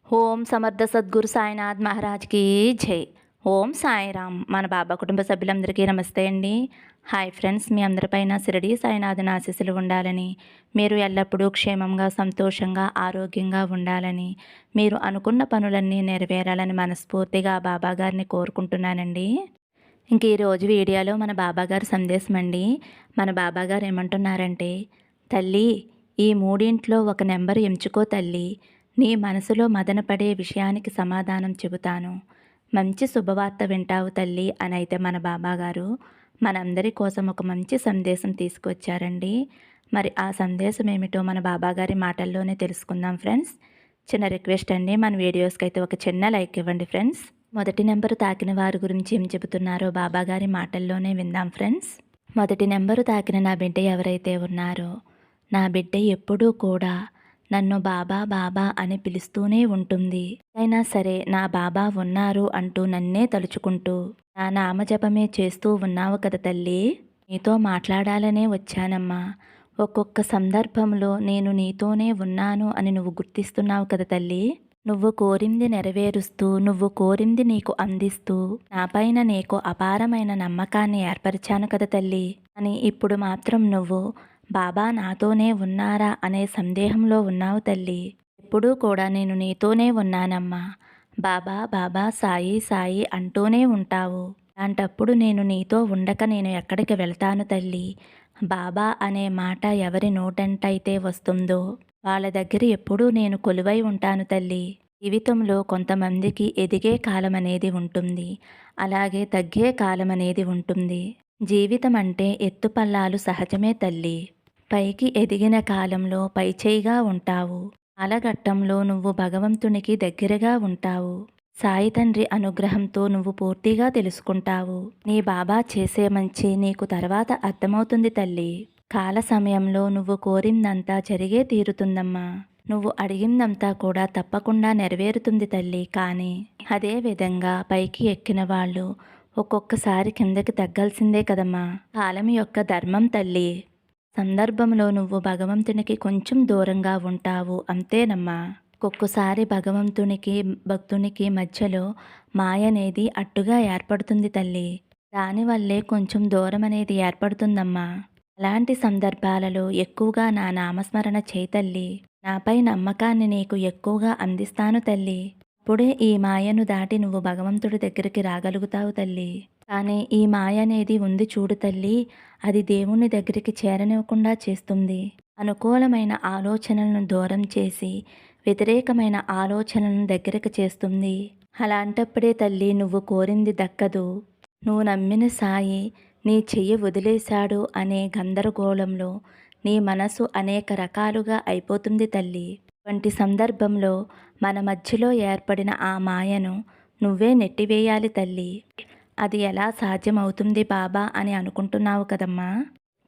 ఓం సమర్థ సద్గురు సాయినాథ్ మహారాజ్కి జై. ఓం సాయిరామ్. మన బాబా కుటుంబ సభ్యులందరికీ నమస్తే అండి. హాయ్ ఫ్రెండ్స్, మీ అందరిపైన షిరిడి సాయినాథుని ఆశీస్సులు ఉండాలని, మీరు ఎల్లప్పుడూ క్షేమంగా సంతోషంగా ఆరోగ్యంగా ఉండాలని, మీరు అనుకున్న పనులన్నీ నెరవేరాలని మనస్ఫూర్తిగా బాబా గారిని కోరుకుంటున్నానండి. ఇంక ఈరోజు వీడియోలో మన బాబాగారు సందేశం అండి. మన బాబాగారు ఏమంటున్నారంటే, తల్లి, ఈ మూడింట్లో ఒక నెంబర్ ఎంచుకో తల్లి. నీ మనసులో మదనపడే విషయానికి సమాధానం చెబుతాను. మంచి శుభవార్త వింటావు తల్లి అని అయితే మన బాబాగారు మనందరి కోసం ఒక మంచి సందేశం తీసుకొచ్చారండి. మరి ఆ సందేశం ఏమిటో మన బాబాగారి మాటల్లోనే తెలుసుకుందాం ఫ్రెండ్స్. చిన్న రిక్వెస్ట్ అండి, మన వీడియోస్కి అయితే ఒక చిన్న లైక్ ఇవ్వండి ఫ్రెండ్స్. మొదటి నెంబరు తాకిన వారి గురించి ఏం చెబుతున్నారో బాబాగారి మాటల్లోనే విందాం ఫ్రెండ్స్. మొదటి నెంబరు తాకిన నా బిడ్డ ఎవరైతే ఉన్నారో, నా బిడ్డ ఎప్పుడూ కూడా నన్ను బాబా బాబా అని పిలుస్తూనే ఉంటుంది. అయినా సరే నా బాబా ఉన్నారు అంటూ నన్నే తలుచుకుంటూ నా నామజపమే చేస్తూ ఉన్నావు కదా తల్లి. నీతో మాట్లాడాలనే వచ్చానమ్మా. ఒక్కొక్క సందర్భంలో నేను నీతోనే ఉన్నాను అని నువ్వు గుర్తిస్తున్నావు కదా తల్లి. నువ్వు కోరింది నెరవేరుస్తూ, నువ్వు కోరింది నీకు అందిస్తూ, నాపైన నీకు అపారమైన నమ్మకాన్ని ఏర్పరిచాను కదా తల్లి. అని ఇప్పుడు మాత్రం నువ్వు బాబా నాతోనే ఉన్నారా అనే సందేహంలో ఉన్నావు తల్లి. ఎప్పుడూ కూడా నేను నీతోనే ఉన్నానమ్మా. బాబా బాబా సాయి సాయి అంటూనే ఉంటావు. అలాంటప్పుడు నేను నీతో ఉండక నేను ఎక్కడికి వెళ్తాను తల్లి. బాబా అనే మాట ఎవరి నోటంటైతే వస్తుందో వాళ్ళ దగ్గర ఎప్పుడూ నేను కొలువై ఉంటాను తల్లి. జీవితంలో కొంతమందికి ఎదిగే కాలం అనేది ఉంటుంది, అలాగే తగ్గే కాలం అనేది ఉంటుంది. జీవితం అంటే ఎత్తుపల్లాలు సహజమే తల్లి. పైకి ఎదిగిన కాలంలో పైచేయిగా ఉంటావు. కాలఘట్టంలో నువ్వు భగవంతునికి దగ్గరగా ఉంటావు. సాయి తండ్రి అనుగ్రహంతో నువ్వు పూర్తిగా తెలుసుకుంటావు. నీ బాబా చేసే మంచి నీకు తర్వాత అర్థమవుతుంది తల్లి. కాల సమయంలో నువ్వు కోరిందంతా జరిగే తీరుతుందమ్మా. నువ్వు అడిగిందంతా కూడా తప్పకుండా నెరవేరుతుంది తల్లి. కానీ అదే విధంగా పైకి ఎక్కిన వాళ్ళు ఒక్కొక్కసారి కిందకి తగ్గాల్సిందే కదమ్మా. కాలం యొక్క ధర్మం తల్లి. సందర్భంలో నువ్వు భగవంతునికి కొంచెం దూరంగా ఉంటావు అంతేనమ్మా. ఒక్కొక్కసారి భగవంతునికి భక్తునికి మధ్యలో మాయ అనేది అడ్డుగా ఏర్పడుతుంది తల్లి. దానివల్లే కొంచెం దూరం అనేది ఏర్పడుతుందమ్మా. అలాంటి సందర్భాలలో ఎక్కువగా నా నామస్మరణ చేయి తల్లి. నాపై నమ్మకాన్ని నీకు ఎక్కువగా అందిస్తాను తల్లి. అప్పుడే ఈ మాయను దాటి నువ్వు భగవంతుడి దగ్గరికి రాగలుగుతావు తల్లి. కానీ ఈ మాయ అనేది ఉంది చూడు తల్లి, అది దేవుని దగ్గరికి చేరనివ్వకుండా చేస్తుంది. అనుకూలమైన ఆలోచనలను దూరం చేసి వ్యతిరేకమైన ఆలోచనలను దగ్గరకు చేస్తుంది. అలాంటప్పుడే తల్లి నువ్వు కోరింది దక్కదు. నువ్వు నమ్మిన సాయి నీ చెయ్యి వదిలేశాడు అనే గందరగోళంలో నీ మనసు అనేక రకాలుగా అయిపోతుంది తల్లి. వంటి సందర్భంలో మన మధ్యలో ఏర్పడిన ఆ మాయను నువ్వే నెట్టివేయాలి తల్లి. అది ఎలా సాధ్యమవుతుంది బాబా అని అనుకుంటున్నావు కదమ్మా.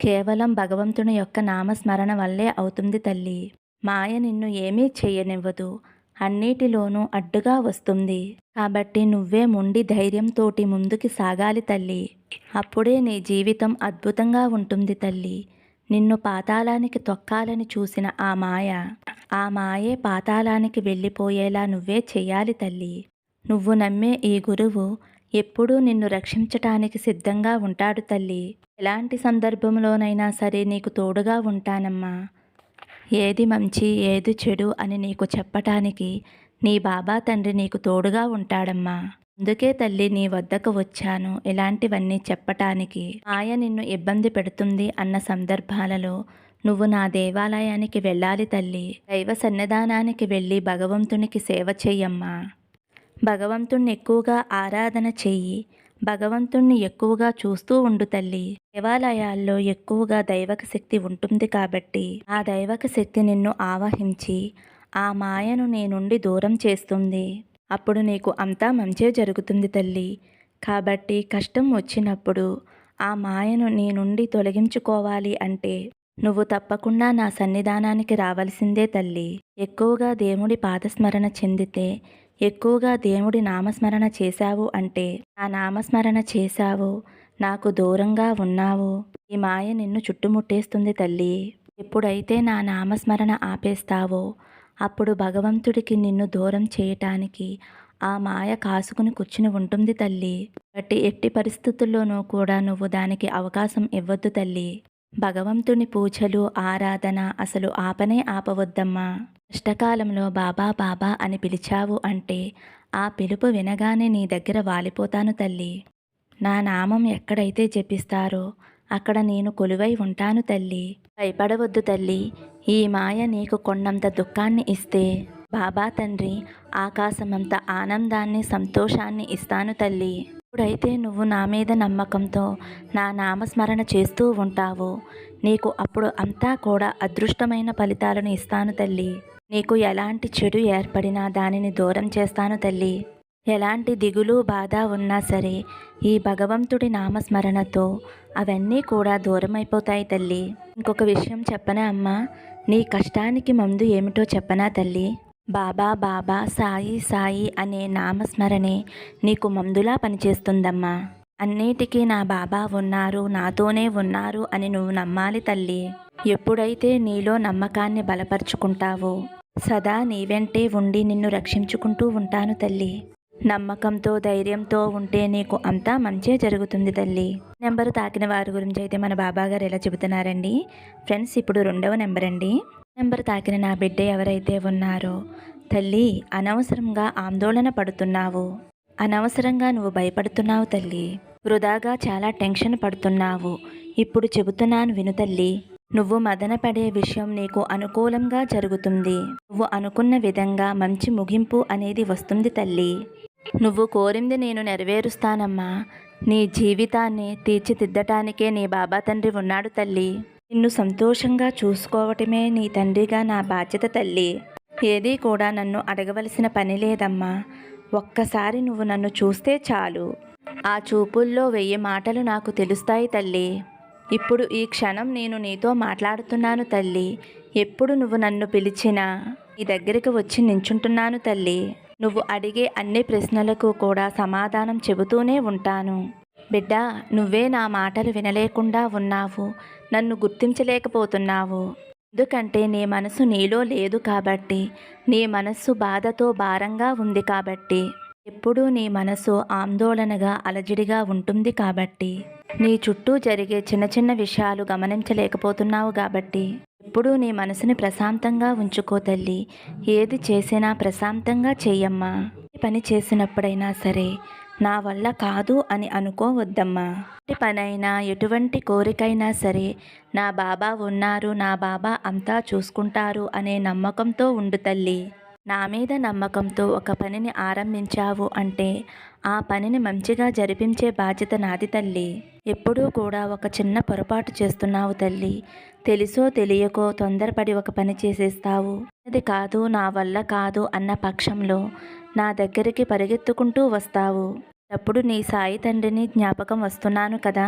కేవలం భగవంతుని యొక్క నామస్మరణ వల్లే అవుతుంది తల్లి. మాయ నిన్ను ఏమీ చేయనివ్వదు, అన్నిటిలోనూ అడ్డుగా వస్తుంది. కాబట్టి నువ్వే మొండి ధైర్యంతోటి ముందుకి సాగాలి తల్లి. అప్పుడే నీ జీవితం అద్భుతంగా ఉంటుంది తల్లి. నిన్ను పాతాళానికి తొక్కాలని చూసిన ఆ మాయే పాతాళానికి వెళ్ళిపోయేలా నువ్వే చెయ్యాలి తల్లి. నువ్వు నమ్మే ఈ గురువు ఎప్పుడూ నిన్ను రక్షించటానికి సిద్ధంగా ఉంటాడు తల్లి. ఎలాంటి సందర్భంలోనైనా సరే నీకు తోడుగా ఉంటానమ్మా. ఏది మంచి ఏది చెడు అని నీకు చెప్పటానికి నీ బాబా తండ్రి నీకు తోడుగా ఉంటాడమ్మా. అందుకే తల్లి నీ వద్దకు వచ్చాను ఇలాంటివన్నీ చెప్పటానికి. మాయ నిన్ను ఇబ్బంది పెడుతుంది అన్న సందర్భాలలో నువ్వు నా దేవాలయానికి వెళ్ళాలి తల్లి. దైవ సన్నిధానానికి వెళ్ళి భగవంతునికి సేవ చెయ్యమ్మా. భగవంతుణ్ణి ఎక్కువగా ఆరాధన చెయ్యి. భగవంతుణ్ణి ఎక్కువగా చూస్తూ ఉండు తల్లి. దేవాలయాల్లో ఎక్కువగా దైవక శక్తి ఉంటుంది కాబట్టి ఆ దైవక శక్తి నిన్ను ఆవహించి ఆ మాయను నీ నుండి దూరం చేస్తుంది. అప్పుడు నీకు అంతా మంచే జరుగుతుంది తల్లి. కాబట్టి కష్టం వచ్చినప్పుడు ఆ మాయను నీ నుండి తొలగించుకోవాలి అంటే నువ్వు తప్పకుండా నా సన్నిధానానికి రావలసిందే తల్లి. ఎక్కువగా దేవుడి పాదస్మరణ చెందితే, ఎక్కువగా దేవుడి నామస్మరణ చేశావు అంటే, ఆ నామస్మరణ చేశావు, నాకు దూరంగా ఉన్నావు, ఈ మాయ నిన్ను చుట్టుముట్టేస్తుంది తల్లి. ఎప్పుడైతే నా నామస్మరణ ఆపేస్తావో అప్పుడు భగవంతుడికి నిన్ను దూరం చేయటానికి ఆ మాయ కాసుకుని కూర్చుని ఉంటుంది తల్లి. బట్టి ఎట్టి పరిస్థితుల్లోనూ కూడా నువ్వు దానికి అవకాశం ఇవ్వద్దు తల్లి. భగవంతుని పూజలు, ఆరాధన అసలు ఆపనే ఆపవద్దమ్మా. కష్టకాలంలో బాబా బాబా అని పిలిచావు అంటే ఆ పిలుపు వినగానే నీ దగ్గర వాలిపోతాను తల్లి. నా నామం ఎక్కడైతే జపిస్తారో అక్కడ నేను కొలువై ఉంటాను తల్లి. భయపడవద్దు తల్లి. ఈ మాయ నీకు కొండంత దుఃఖాన్ని ఇస్తే బాబా తండ్రి ఆకాశమంత ఆనందాన్ని, సంతోషాన్ని ఇస్తాను తల్లి. ఇప్పుడైతే నువ్వు నా మీద నమ్మకంతో నా నామస్మరణ చేస్తూ ఉంటావో నీకు అప్పుడు అంతా కూడా అదృష్టమైన ఫలితాలను ఇస్తాను తల్లి. నీకు ఎలాంటి చెడు ఏర్పడినా దానిని దూరం చేస్తాను తల్లి. ఎలాంటి దిగులు, బాధ ఉన్నా సరే ఈ భగవంతుడి నామస్మరణతో అవన్నీ కూడా దూరమైపోతాయి తల్లి. ఇంకొక విషయం చెప్పనా అమ్మా? నీ కష్టానికి మందు ఏమిటో చెప్పనా తల్లి? బాబా బాబా, సాయి సాయి అనే నామస్మరణే నీకు మందులా పనిచేస్తుందమ్మా. అన్నిటికీ నా బాబా ఉన్నారు, నాతోనే ఉన్నారు అని నువ్వు నమ్మాలి తల్లి. ఎప్పుడైతే నీలో నమ్మకాన్ని బలపరుచుకుంటావో సదా నీ వెంటే ఉండి నిన్ను రక్షించుకుంటూ ఉంటాను తల్లి. నమ్మకంతో, ధైర్యంతో ఉంటే నీకు అంతా మంచే జరుగుతుంది తల్లి. నెంబరు తాకిన వారి గురించి అయితే మన బాబాగారు ఎలా చెబుతున్నారండి ఫ్రెండ్స్. ఇప్పుడు 2వ నెంబర్ అండి. నెంబర్ తాకిన నా బిడ్డ ఎవరైతే ఉన్నారో తల్లి, అనవసరంగా ఆందోళన పడుతున్నావు, అనవసరంగా నువ్వు భయపడుతున్నావు తల్లి. వృధాగా చాలా టెన్షన్ పడుతున్నావు. ఇప్పుడు చెబుతున్నాను విను తల్లి. నువ్వు మదనపడే విషయం నీకు అనుకూలంగా జరుగుతుంది. నువ్వు అనుకున్న విధంగా మంచి ముగింపు అనేది వస్తుంది తల్లి. నువ్వు కోరింది నేను నెరవేరుస్తానమ్మా. నీ జీవితాన్ని తీర్చిదిద్దటానికే నీ బాబా తండ్రి ఉన్నాడు తల్లి. నిన్ను సంతోషంగా చూసుకోవటమే నీ తండ్రిగా నా బాధ్యత తల్లి. ఏదీ కూడా నన్ను అడగవలసిన పని లేదమ్మా. ఒక్కసారి నువ్వు నన్ను చూస్తే చాలు. ఆ చూపుల్లో 1000 మాటలు నాకు తెలుస్తాయి తల్లి. ఇప్పుడు ఈ క్షణం నేను నీతో మాట్లాడుతున్నాను తల్లి. ఎప్పుడు నువ్వు నన్ను పిలిచినా నీ దగ్గరికి వచ్చి నించుంటున్నాను తల్లి. నువ్వు అడిగే అన్ని ప్రశ్నలకు కూడా సమాధానం చెబుతూనే ఉంటాను. బిడ్డ, నువ్వే నా మాటలు వినలేకుండా ఉన్నావు, నన్ను గుర్తించలేకపోతున్నావు. ఎందుకంటే నీ మనసు నీలో లేదు కాబట్టి, నీ మనస్సు బాధతో భారంగా ఉంది కాబట్టి, ఎప్పుడూ నీ మనసు ఆందోళనగా, అలజడిగా ఉంటుంది కాబట్టి, నీ చుట్టూ జరిగే చిన్న చిన్న విషయాలు గమనించలేకపోతున్నావు కాబట్టి, ఎప్పుడూ నీ మనసుని ప్రశాంతంగా ఉంచుకో తల్లి. ఏది చేసినా ప్రశాంతంగా చెయ్యమ్మా. ఏ పని చేసినప్పుడైనా సరే నా వల్ల కాదు అని అనుకోవద్దమ్మా. ఏ పనైనా, ఎటువంటి కోరికైనా సరే నా బాబా ఉన్నారు, నా బాబా అంతా చూసుకుంటారు అనే నమ్మకంతో ఉండు తల్లి. నా మీద నమ్మకంతో ఒక పనిని ఆరంభించావు అంటే ఆ పనిని మంచిగా జరిపించే బాధ్యత నాది తల్లి. ఎప్పుడూ కూడా ఒక చిన్న పొరపాటు చేస్తున్నావు తల్లి. తెలుసో తెలియకో తొందరపడి ఒక పని చేసేస్తావు. అది కాదు, నా వల్ల కాదు అన్న పక్షంలో నా దగ్గరికి పరిగెత్తుకుంటూ వస్తావు. అప్పుడు నీ సాయి తండ్రిని జ్ఞాపకం వస్తున్నాను కదా,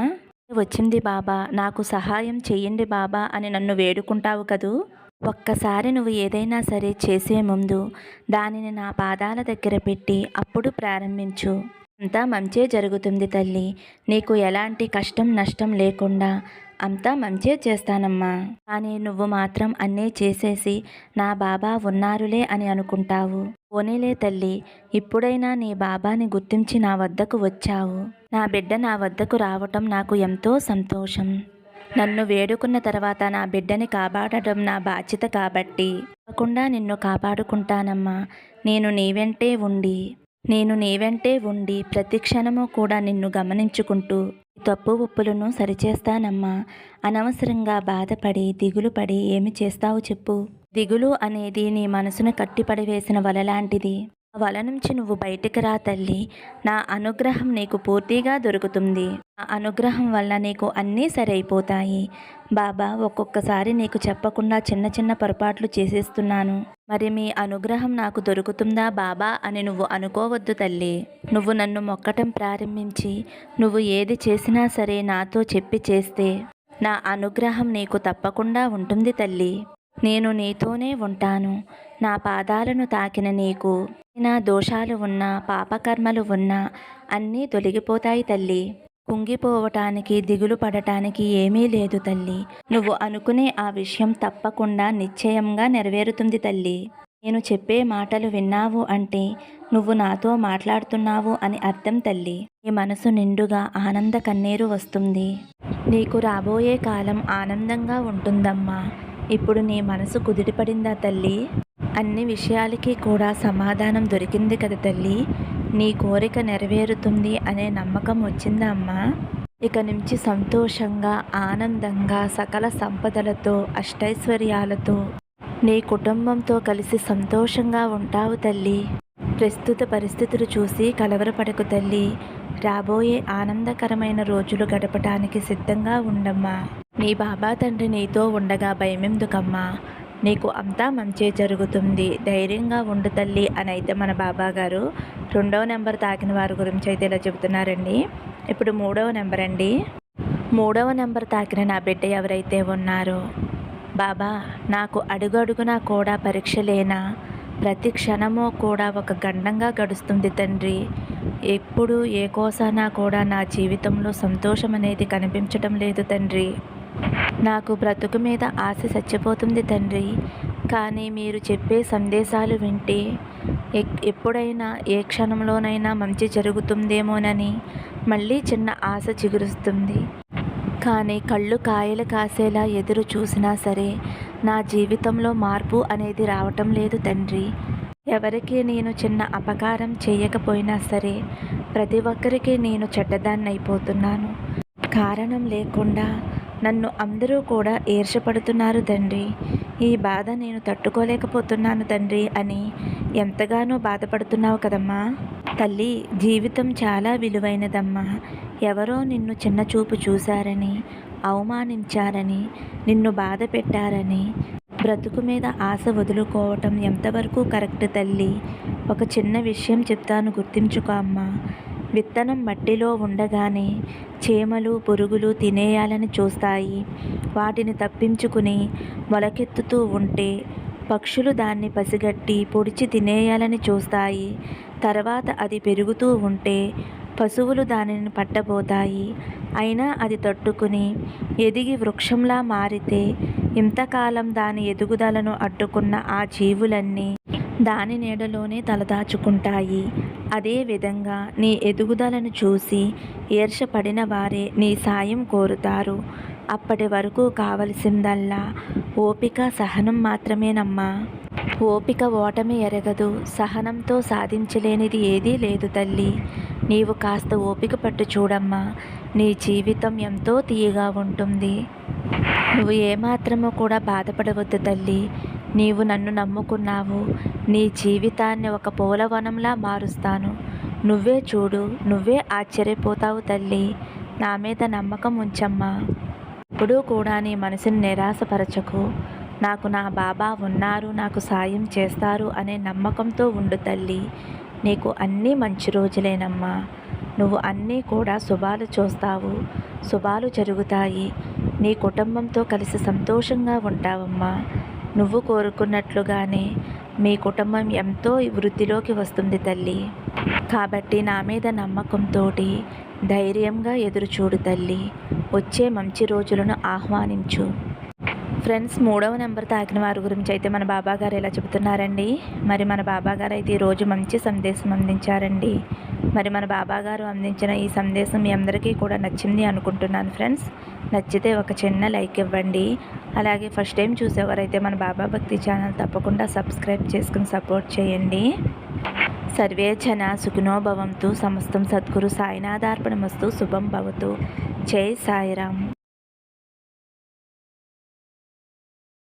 వచ్చింది బాబా, నాకు సహాయం చెయ్యండి బాబా అని నన్ను వేడుకుంటావు కదూ. ఒక్కసారి నువ్వు ఏదైనా సరే చేసే ముందు దానిని నా పాదాల దగ్గర పెట్టి అప్పుడు ప్రారంభించు. అంతా మంచే జరుగుతుంది తల్లి. నీకు ఎలాంటి కష్టం, నష్టం లేకుండా అంతా మంచే చేస్తానమ్మా. కానీ నువ్వు మాత్రం అన్నీ చేసేసి నా బాబా ఉన్నారులే అని అనుకుంటావు. పోనీలే తల్లి, ఇప్పుడైనా నీ బాబాని గుర్తించి నా వద్దకు వచ్చావు. నా బిడ్డ నా వద్దకు రావటం నాకు ఎంతో సంతోషం. నన్ను వేడుకున్న తర్వాత నా బిడ్డని కాపాడటం నా బాధ్యత కాబట్టి తప్పకుండా నిన్ను కాపాడుకుంటానమ్మా. నేను నీ వెంటే ఉండి ప్రతి క్షణము కూడా నిన్ను గమనించుకుంటూ తప్పు ఒప్పులను సరిచేస్తానమ్మా. అనవసరంగా బాధపడి, దిగులు పడి ఏమి చేస్తావు చెప్పు? దిగులు అనేది నీ మనసును కట్టిపడివేసిన వల లాంటిది. ఆ వల నుంచి నువ్వు బయటికి రా తల్లి. నా అనుగ్రహం నీకు పూర్తిగా దొరుకుతుంది. ఆ అనుగ్రహం వల్ల నీకు అన్నీ సరైపోతాయి. బాబా, ఒక్కొక్కసారి నీకు చెప్పకుండా చిన్న చిన్న పొరపాట్లు చేసేస్తున్నాను. మరి మీ అనుగ్రహం నాకు దొరుకుతుందా బాబా అని నువ్వు అనుకోవద్దు తల్లి. నువ్వు నన్ను మొక్కటం ప్రారంభించి నువ్వు ఏది చేసినా సరే నాతో చెప్పి చేస్తే నా అనుగ్రహం నీకు తప్పకుండా ఉంటుంది తల్లి. నేను నీతోనే ఉంటాను. నా పాదాలను తాకిన నీకు నా దోషాలు ఉన్నా, పాపకర్మలు ఉన్నా అన్నీ తొలగిపోతాయి తల్లి. కుంగిపోవటానికి, దిగులు పడటానికి ఏమీ లేదు తల్లి. నువ్వు అనుకునే ఆ విషయం తప్పకుండా నిశ్చయంగా నెరవేరుతుంది తల్లి. నేను చెప్పే మాటలు విన్నావు అంటే నువ్వు నాతో మాట్లాడుతున్నావు అని అర్థం తల్లి. నీ మనసు నిండుగా ఆనంద కన్నీరు వస్తుంది. నీకు రాబోయే కాలం ఆనందంగా ఉంటుందమ్మా. ఇప్పుడు నీ మనసు కుదిరిపడిందా తల్లి? అన్ని విషయాలకి కూడా సమాధానం దొరికింది కదా తల్లి. నీ కోరిక నెరవేరుతుంది అనే నమ్మకం వచ్చిందా అమ్మా? ఇక నుంచి సంతోషంగా ఆనందంగా సకల సంపదలతో అష్టైశ్వర్యాలతో నీ కుటుంబంతో కలిసి సంతోషంగా ఉంటావు తల్లి. ప్రస్తుత పరిస్థితులు చూసి కలవరపడకు తల్లి. రాబోయే ఆనందకరమైన రోజులు గడపటానికి సిద్ధంగా ఉండమ్మా. నీ బాబా తండ్రి నీతో ఉండగా భయమెందుకమ్మా? నీకు అంతా మంచే జరుగుతుంది, ధైర్యంగా ఉండు తల్లి అని అయితే మన బాబా గారు 2వ నెంబర్ తాకిన వారి గురించి అయితే ఇలా చెబుతున్నారండి. ఇప్పుడు 3వ నెంబర్ అండి. 3వ నెంబర్ తాకిన నా బిడ్డ ఎవరైతే ఉన్నారో, బాబా నాకు అడుగడుగునా కూడా పరీక్షలేనా, ప్రతి క్షణము కూడా ఒక గండంగా గడుస్తుంది తండ్రి. ఎప్పుడు ఏ కోసానా కూడా నా జీవితంలో సంతోషం అనేది కనిపించటం లేదు తండ్రి. నాకు బ్రతుకు మీద ఆశ చచ్చిపోతుంది తండ్రి. కానీ మీరు చెప్పే సందేశాలు వింటే ఎప్పుడైనా ఏ క్షణంలోనైనా మంచి జరుగుతుందేమోనని మళ్ళీ చిన్న ఆశ చిగురుస్తుంది. కానీ కళ్ళు కాయలు కాసేలా ఎదురు చూసినా సరే నా జీవితంలో మార్పు అనేది రావటం లేదు తండ్రి. ఎవరికి నేను చిన్న అపకారం చేయకపోయినా సరే ప్రతి ఒక్కరికి నేను చెడ్డదాన్ని అయిపోతున్నాను. కారణం లేకుండా నన్ను అందరూ కూడా ఈర్ష్యపడుతున్నారు తండ్రి. ఈ బాధ నేను తట్టుకోలేకపోతున్నాను తండ్రి అని ఎంతగానో బాధపడుతున్నావు కదమ్మా. తల్లి, జీవితం చాలా విలువైనదమ్మా. ఎవరో నిన్ను చిన్న చూపు చూశారని, అవమానించారని, నిన్ను బాధ పెట్టారని బ్రతుకు మీద ఆశ వదులుకోవటం ఎంతవరకు కరెక్ట్ తల్లి? ఒక చిన్న విషయం చెప్తాను, గుర్తించుకో అమ్మా. విత్తనం మట్టిలో ఉండగానే చీమలు పురుగులు తినేయాలని చూస్తాయి. వాటిని తప్పించుకుని మొలకెత్తుతూ ఉంటే పక్షులు దాన్ని పసిగట్టి పొడిచి తినేయాలని చూస్తాయి. తర్వాత అది పెరుగుతూ ఉంటే పశువులు దానిని పట్టబోతాయి. అయినా అది తట్టుకుని ఎదిగి వృక్షంలా మారితే ఇంతకాలం దాని ఎదుగుదలను అడ్డుకున్న ఆ జీవులన్నీ దాని నీడలోనే తలదాచుకుంటాయి. అదేవిధంగా నీ ఎదుగుదలను చూసి ఈర్ష్యపడిన వారే నీ సాయం కోరుతారు. అప్పటి వరకు కావలసిందల్లా ఓపిక సహనం మాత్రమేనమ్మా. ఓపిక ఓటమి ఎరగదు, సహనంతో సాధించలేనిది ఏదీ లేదు తల్లి. నీవు కాస్త ఓపిక పట్టు చూడమ్మా. నీ జీవితం ఎంతో తీయగా ఉంటుంది. నువ్వు ఏమాత్రమో కూడా బాధపడవద్దు తల్లి. నీవు నన్ను నమ్ముకున్నావు. నీ జీవితాన్ని ఒక పూలవనంలా మారుస్తాను. నువ్వే చూడు, నువ్వే ఆశ్చర్యపోతావు తల్లి. నా మీద నమ్మకం ఉంచమ్మా. ఎప్పుడూ కూడా నీ మనసుని నిరాశపరచకు. నాకు నా బాబా ఉన్నారు, నాకు సాయం చేస్తారు అనే నమ్మకంతో ఉండు తల్లి. నీకు అన్నీ మంచి రోజులేనమ్మా. నువ్వు అన్నీ కూడా శుభాలు చూస్తావు, శుభాలు జరుగుతాయి. నీ కుటుంబంతో కలిసి సంతోషంగా ఉంటావమ్మా. నువ్వు కోరుకున్నట్లుగానే మీ కుటుంబం ఎంతో వృద్ధిలోకి వస్తుంది తల్లి. కాబట్టి నా మీద నమ్మకంతో ధైర్యంగా ఎదురుచూడు తల్లి. వచ్చే మంచి రోజులను ఆహ్వానించు. ఫ్రెండ్స్, 3వ నెంబర్ తాకిన వారి గురించి అయితే మన బాబాగారు ఎలా చెబుతున్నారండి. మరి మన బాబాగారు అయితే ఈరోజు మంచి సందేశం అందించారండి. మరి మన బాబాగారు అందించిన ఈ సందేశం మీ అందరికీ కూడా నచ్చింది అనుకుంటున్నాను ఫ్రెండ్స్. నచ్చితే ఒక చిన్న లైక్ ఇవ్వండి. అలాగే ఫస్ట్ టైం చూసేవారైతే మన బాబా భక్తి ఛానల్ తప్పకుండా సబ్స్క్రైబ్ చేసుకుని సపోర్ట్ చేయండి. సర్వే జన సుఖినో భవంతు. సమస్తం సద్గురు సాయినాథార్పణమస్తు. శుభం భవతు. జై సాయిరామ్.